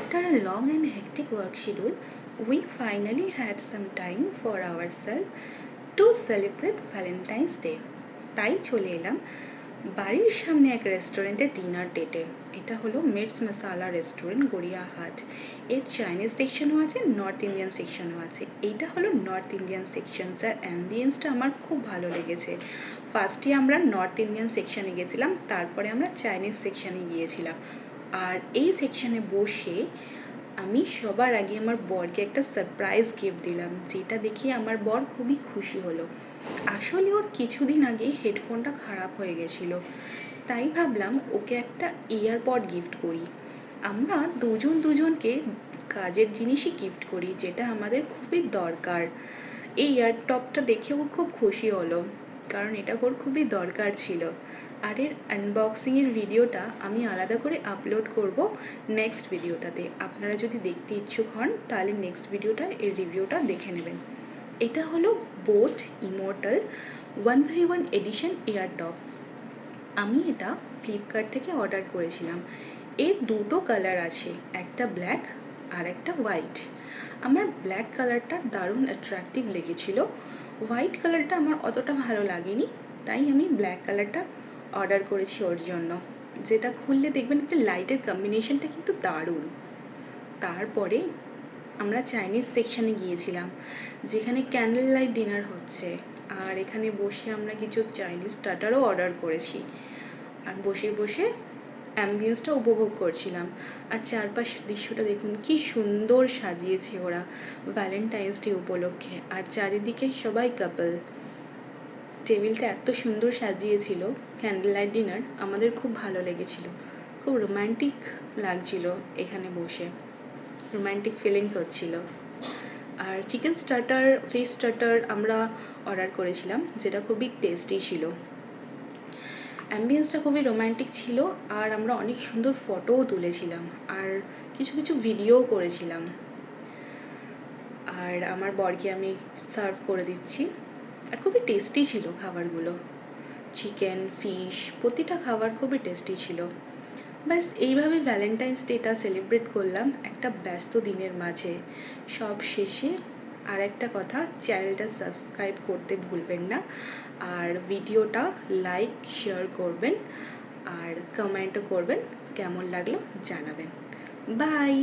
After a long and hectic work schedule, we finally had some time for ourselves to celebrate Valentine's Day. তাই চলে এলাম বাড়ির সামনে এক রেস্টুরেন্টে ডিনার ডেটে। এটা হলো মিটস মশালা রেস্টুরেন্ট, গড়িয়াহাট। এর চাইনিজ সেকশনও আছে, নর্থ ইন্ডিয়ান সেকশনও আছে। এইটা হলো নর্থ ইন্ডিয়ান সেকশন, যার অ্যাম্বিয়েন্সটা আমার খুব ভালো লেগেছে। ফার্স্টে আমরা নর্থ ইন্ডিয়ান সেকশনে গেছিলাম, তারপরে আমরা চাইনিজ সেকশনে গিয়েছিলাম। আর এই সেকশনে বসে আমি সবার আগে আমার বরকে একটা সারপ্রাইজ গিফট দিলাম, যেটা দেখে আমার বর খুবই খুশি হলো। আসলে ওর কিছুদিন আগে হেডফোনটা খারাপ হয়ে গেছিলো, তাই ভাবলাম ওকে একটা ইয়ারপড গিফট করি। আমরা দুজনকে কাজের জিনিসই গিফট করি, যেটা আমাদের খুবই দরকার। এই ইয়ারটপটা দেখে ওর খুব খুশি হলো, কারণ এটা ওর খুবই দরকার ছিল। আর এর আনবক্সিংয়ের ভিডিওটা আমি আলাদা করে আপলোড করব নেক্সট ভিডিওটাতে। আপনারা যদি দেখতে ইচ্ছুক হন তাহলে নেক্সট ভিডিওটা এর রিভিউটা দেখে নেবেন। এটা হলো বোট ইমর্টাল 131 এডিশন ইয়ারটপ। আমি এটা ফ্লিপকার্ট থেকে অর্ডার করেছিলাম। এর দুটো কালার আছে, একটা ব্ল্যাক আর একটা হোয়াইট। আমার ব্ল্যাক কালারটা দারুণ অ্যাট্রাকটিভ লেগেছিল, হোয়াইট কালারটা আমার অতটা ভালো লাগেনি, তাই আমি ব্ল্যাক কালারটা অর্ডার করেছি ওর জন্য। যেটা খুললে দেখবেন একটা লাইটের কম্বিনেশনটা কিন্তু দারুণ। তারপরে আমরা চাইনিজ সেকশানে গিয়েছিলাম, যেখানে ক্যান্ডেল লাইট ডিনার হচ্ছে। আর এখানে বসে আমরা কিছু চাইনিজ স্টার্টারও অর্ডার করেছি, আর বসে বসে অ্যাম্বিয়েন্সটা উপভোগ করছিলাম। আর চারপাশের দৃশ্যটা দেখুন কি সুন্দর সাজিয়েছে ওরা ভ্যালেন্টাইন্স ডে উপলক্ষে। আর চারিদিকে সবাই কাপল। টেবিলটা এত সুন্দর সাজিয়েছিল, ক্যান্ডেল লাইট ডিনার আমাদের খুব ভালো লেগেছিল, খুব রোম্যান্টিক লাগছিল এখানে বসে, রোম্যান্টিক ফিলিংস হচ্ছিল। আর চিকেন স্টার্টার, ফিশ স্টার্টার আমরা অর্ডার করেছিলাম, যেটা খুবই টেস্টি ছিল। অ্যাম্বিয়েন্সটা খুবই রোম্যান্টিক ছিল, আর আমরা অনেক সুন্দর ফটোও তুলেছিলাম, আর কিছু কিছু ভিডিওও করেছিলাম। আর আমার বরকে আমি সার্ভ করে দিচ্ছি। আর খুবই টেস্টি ছিল খাবারগুলো, চিকেন, ফিশ, প্রতিটা খাবার খুবই টেস্টি ছিল। ব্যাস এইভাবে ভ্যালেন্টাইন্স ডেটা সেলিব্রেট করলাম একটা ব্যস্ত দিনের মাঝে। সব শেষে আর একটা কথা, চ্যানেলটা সাবস্ক্রাইব করতে ভুলবেন না, আর ভিডিওটা লাইক শেয়ার করবেন, আর কমেন্টও করবেন, কেমন লাগলো জানাবেন। বাই।